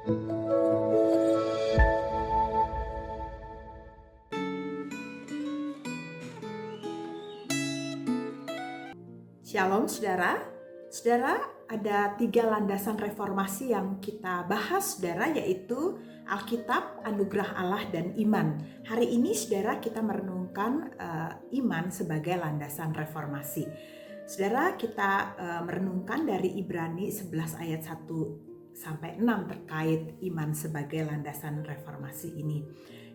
Shalom saudara. Saudara, ada 3 landasan reformasi yang kita bahas saudara, yaitu Alkitab, anugerah Allah, dan iman. Hari ini saudara kita merenungkan iman sebagai landasan reformasi. Saudara, kita merenungkan dari Ibrani 11 ayat 1 sampai 6 terkait iman sebagai landasan reformasi ini.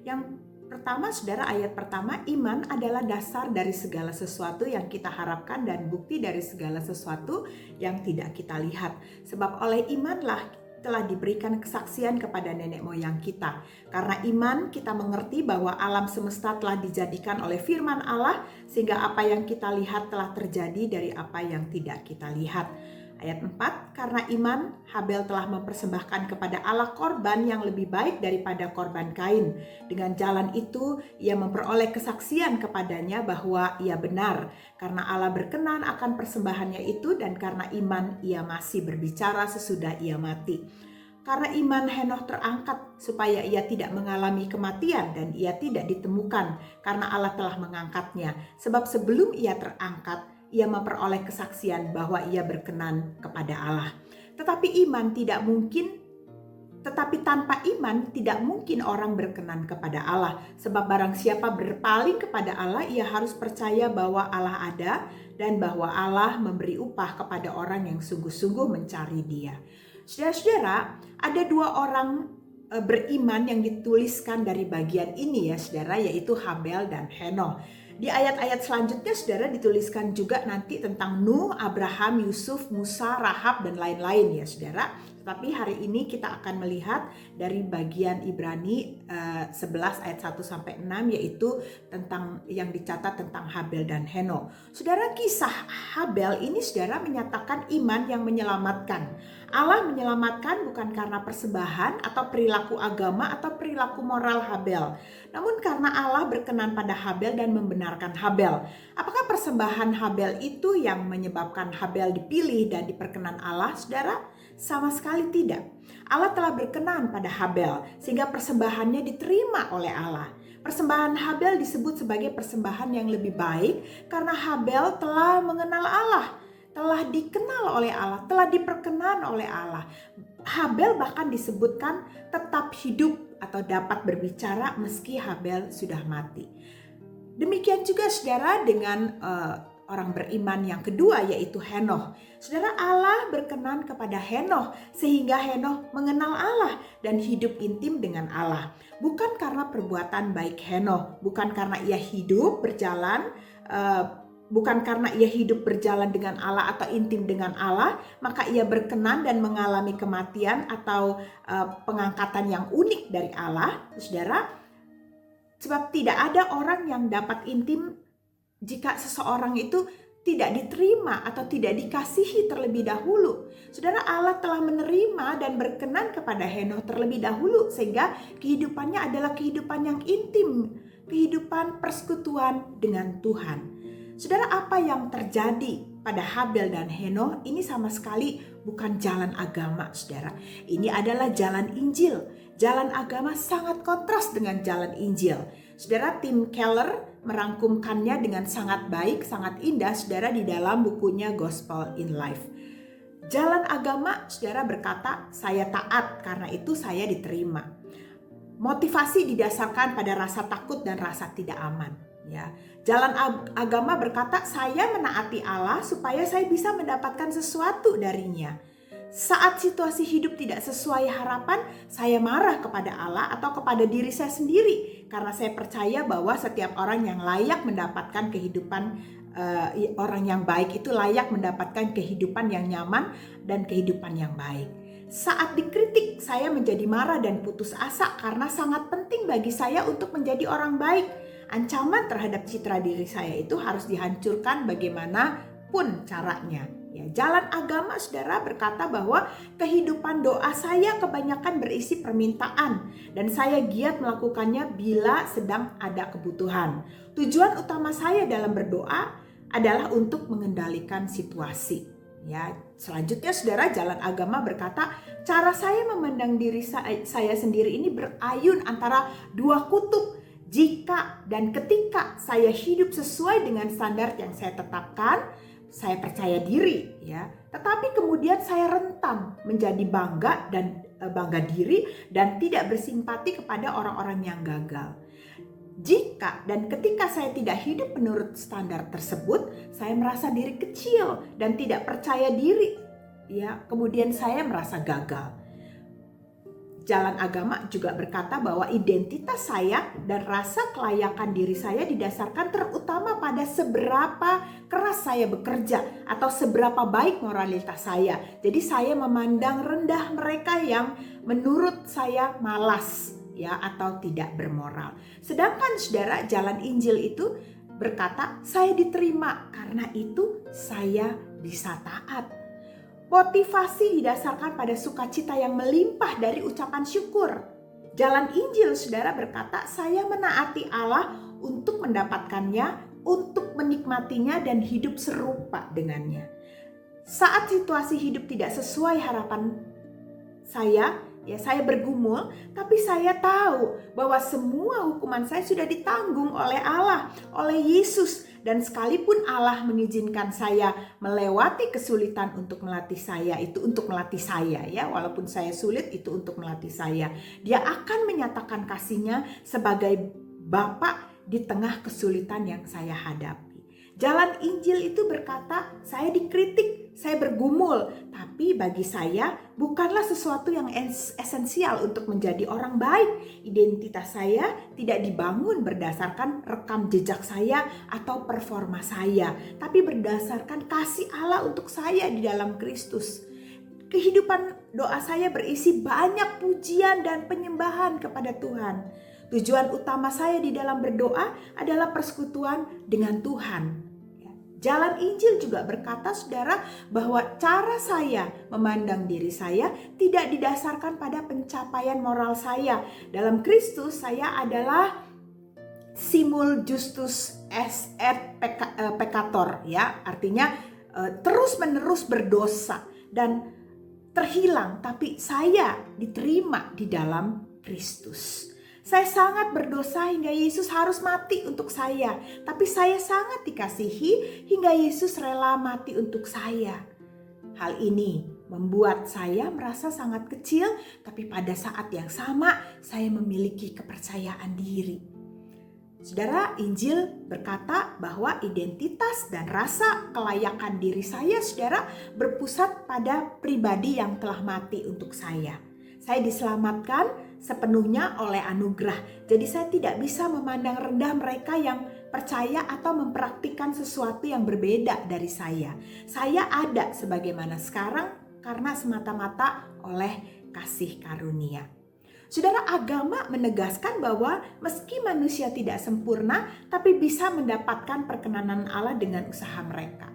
Yang pertama, saudara, ayat pertama, iman adalah dasar dari segala sesuatu yang kita harapkan dan bukti dari segala sesuatu yang tidak kita lihat. Sebab oleh imanlah telah diberikan kesaksian kepada nenek moyang kita. Karena iman kita mengerti bahwa alam semesta telah dijadikan oleh firman Allah, sehingga apa yang kita lihat telah terjadi dari apa yang tidak kita lihat. Ayat 4, karena iman, Habel telah mempersembahkan kepada Allah korban yang lebih baik daripada korban Kain. Dengan jalan itu, ia memperoleh kesaksian kepadanya bahwa ia benar. Karena Allah berkenan akan persembahannya itu, dan karena iman, ia masih berbicara sesudah ia mati. Karena iman, Henokh terangkat supaya ia tidak mengalami kematian dan ia tidak ditemukan karena Allah telah mengangkatnya. Sebab sebelum ia terangkat, ia memperoleh kesaksian bahwa ia berkenan kepada Allah. Tetapi tanpa iman tidak mungkin orang berkenan kepada Allah. Sebab barang siapa berpaling kepada Allah, ia harus percaya bahwa Allah ada dan bahwa Allah memberi upah kepada orang yang sungguh-sungguh mencari Dia. Saudara-saudara, ada 2 orang beriman yang dituliskan dari bagian ini ya saudara, yaitu Habel dan Henokh. Di ayat-ayat selanjutnya saudara dituliskan juga nanti tentang Nuh, Abraham, Yusuf, Musa, Rahab, dan lain-lain ya saudara. Tapi hari ini kita akan melihat dari bagian Ibrani 11 ayat 1 sampai 6, yaitu tentang yang dicatat tentang Habel dan Henokh. Saudara, kisah Habel ini saudara menyatakan iman yang menyelamatkan. Allah menyelamatkan bukan karena persembahan atau perilaku agama atau perilaku moral Habel, namun karena Allah berkenan pada Habel dan membenarkan Habel. Apakah persembahan Habel itu yang menyebabkan Habel dipilih dan diperkenan Allah, saudara? Sama sekali tidak. Allah telah berkenan pada Habel sehingga persembahannya diterima oleh Allah. Persembahan Habel disebut sebagai persembahan yang lebih baik karena Habel telah mengenal Allah, telah dikenal oleh Allah, telah diperkenan oleh Allah. Habel bahkan disebutkan tetap hidup atau dapat berbicara meski Habel sudah mati. Demikian juga saudara dengan orang beriman yang kedua, yaitu Henokh. Saudara, Allah berkenan kepada Henokh sehingga Henokh mengenal Allah dan hidup intim dengan Allah. Bukan karena perbuatan baik Henokh, bukan karena ia hidup berjalan dengan Allah atau intim dengan Allah, maka ia berkenan dan mengalami kematian atau pengangkatan yang unik dari Allah, saudara. Sebab tidak ada orang yang dapat intim jika seseorang itu tidak diterima atau tidak dikasihi terlebih dahulu. Saudara, Allah telah menerima dan berkenan kepada Henokh terlebih dahulu sehingga kehidupannya adalah kehidupan yang intim, kehidupan persekutuan dengan Tuhan. Saudara, apa yang terjadi pada Habel dan Henokh ini sama sekali bukan jalan agama, saudara. Ini adalah jalan Injil. Jalan agama sangat kontras dengan jalan Injil. Saudara, Tim Keller merangkumkannya dengan sangat baik, sangat indah, saudara, di dalam bukunya Gospel in Life. Jalan agama, saudara, berkata, saya taat, karena itu saya diterima. Motivasi didasarkan pada rasa takut dan rasa tidak aman. Ya, jalan agama berkata, saya menaati Allah supaya saya bisa mendapatkan sesuatu darinya. Saat situasi hidup tidak sesuai harapan, saya marah kepada Allah atau kepada diri saya sendiri karena saya percaya bahwa setiap orang yang layak mendapatkan kehidupan, orang yang baik itu layak mendapatkan kehidupan yang nyaman dan kehidupan yang baik. Saat dikritik, saya menjadi marah dan putus asa karena sangat penting bagi saya untuk menjadi orang baik. Ancaman terhadap citra diri saya itu harus dihancurkan bagaimanapun caranya. Ya, jalan agama, saudara, berkata bahwa kehidupan doa saya kebanyakan berisi permintaan dan saya giat melakukannya bila sedang ada kebutuhan. Tujuan utama saya dalam berdoa adalah untuk mengendalikan situasi. Ya, selanjutnya saudara, jalan agama berkata, cara saya memandang diri saya sendiri ini berayun antara dua kutub. Jika dan ketika saya hidup sesuai dengan standar yang saya tetapkan, saya percaya diri, ya. Tetapi kemudian saya rentan menjadi bangga diri dan tidak bersimpati kepada orang-orang yang gagal. Jika dan ketika saya tidak hidup menurut standar tersebut, saya merasa diri kecil dan tidak percaya diri. Ya, kemudian saya merasa gagal. Jalan agama juga berkata bahwa identitas saya dan rasa kelayakan diri saya didasarkan terutama pada seberapa keras saya bekerja atau seberapa baik moralitas saya. Jadi saya memandang rendah mereka yang menurut saya malas, ya, atau tidak bermoral. Sedangkan saudara, jalan Injil itu berkata, saya diterima, karena itu saya bisa taat. Motivasi didasarkan pada sukacita yang melimpah dari ucapan syukur. Jalan Injil, saudara, berkata, saya menaati Allah untuk mendapatkannya, untuk menikmatinya dan hidup serupa dengannya. Saat situasi hidup tidak sesuai harapan saya, ya, saya bergumul, tapi saya tahu bahwa semua hukuman saya sudah ditanggung oleh Allah, oleh Yesus. Dan sekalipun Allah mengizinkan saya melewati kesulitan untuk melatih saya, itu untuk melatih saya, ya. Walaupun saya sulit, itu untuk melatih saya. Dia akan menyatakan kasih-Nya sebagai Bapa di tengah kesulitan yang saya hadapi. Jalan Injil itu berkata, saya dikritik, saya bergumul, tapi bagi saya bukanlah sesuatu yang esensial untuk menjadi orang baik. Identitas saya tidak dibangun berdasarkan rekam jejak saya atau performa saya, tapi berdasarkan kasih Allah untuk saya di dalam Kristus. Kehidupan doa saya berisi banyak pujian dan penyembahan kepada Tuhan. Tujuan utama saya di dalam berdoa adalah persekutuan dengan Tuhan. Jalan Injil juga berkata, saudara, bahwa cara saya memandang diri saya tidak didasarkan pada pencapaian moral saya. Dalam Kristus saya adalah simul justus et peccator, ya, artinya terus-menerus berdosa dan terhilang, tapi saya diterima di dalam Kristus. Saya sangat berdosa hingga Yesus harus mati untuk saya. Tapi saya sangat dikasihi hingga Yesus rela mati untuk saya. Hal ini membuat saya merasa sangat kecil, tapi pada saat yang sama saya memiliki kepercayaan diri. Saudara, Injil berkata bahwa identitas dan rasa kelayakan diri saya, saudara, berpusat pada pribadi yang telah mati untuk saya. Saya diselamatkan sepenuhnya oleh anugerah. Jadi saya tidak bisa memandang rendah mereka yang percaya atau mempraktikkan sesuatu yang berbeda dari saya. Saya ada sebagaimana sekarang karena semata-mata oleh kasih karunia. Saudara, agama menegaskan bahwa meski manusia tidak sempurna, tapi bisa mendapatkan perkenanan Allah dengan usaha mereka.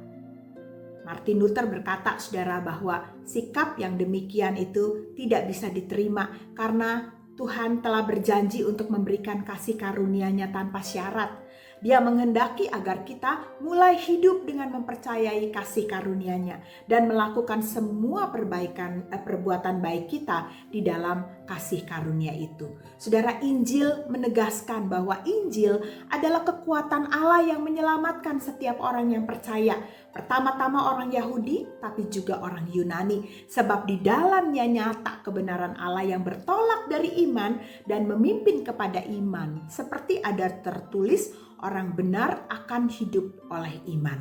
Martin Luther berkata, saudara, bahwa sikap yang demikian itu tidak bisa diterima karena Tuhan telah berjanji untuk memberikan kasih karunia-Nya tanpa syarat. Dia menghendaki agar kita mulai hidup dengan mempercayai kasih karunia-Nya dan melakukan semua perbuatan baik kita di dalam kasih karunia itu. Saudara, Injil menegaskan bahwa Injil adalah kekuatan Allah yang menyelamatkan setiap orang yang percaya. Pertama-tama orang Yahudi, tapi juga orang Yunani. Sebab di dalamnya nyata kebenaran Allah yang bertolak dari iman dan memimpin kepada iman. Seperti ada tertulis, orang benar akan hidup oleh iman.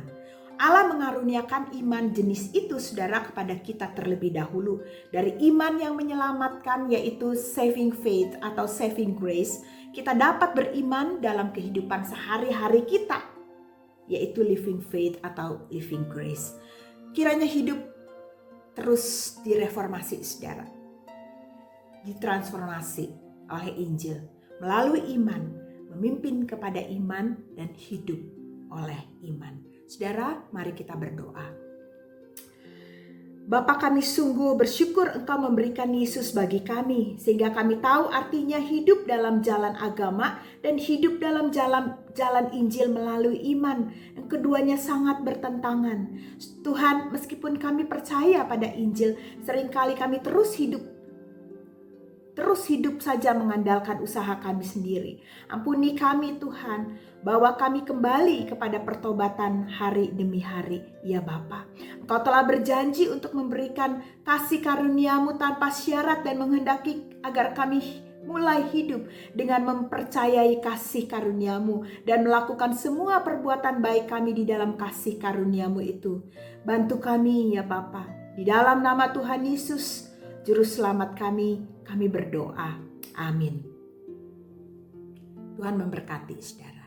Allah mengaruniakan iman jenis itu, saudara, kepada kita terlebih dahulu. Dari iman yang menyelamatkan, yaitu saving faith atau saving grace, kita dapat beriman dalam kehidupan sehari-hari kita, yaitu living faith atau living grace. Kiranya hidup terus direformasi, saudara, ditransformasi oleh Injil melalui iman, memimpin kepada iman dan hidup oleh iman. Saudara, mari kita berdoa. Bapa kami sungguh bersyukur Engkau memberikan Yesus bagi kami, sehingga kami tahu artinya hidup dalam jalan agama dan hidup dalam jalan Injil melalui iman. Yang keduanya sangat bertentangan. Tuhan, meskipun kami percaya pada Injil, seringkali kami terus hidup saja mengandalkan usaha kami sendiri. Ampuni kami Tuhan, bawa kami kembali kepada pertobatan hari demi hari. Ya Bapa, Engkau telah berjanji untuk memberikan kasih karunia-Mu tanpa syarat dan menghendaki agar kami mulai hidup dengan mempercayai kasih karunia-Mu dan melakukan semua perbuatan baik kami di dalam kasih karunia-Mu itu. Bantu kami ya Bapa, di dalam nama Tuhan Yesus, Juru Selamat kami berdoa. Amin. Tuhan memberkati saudara.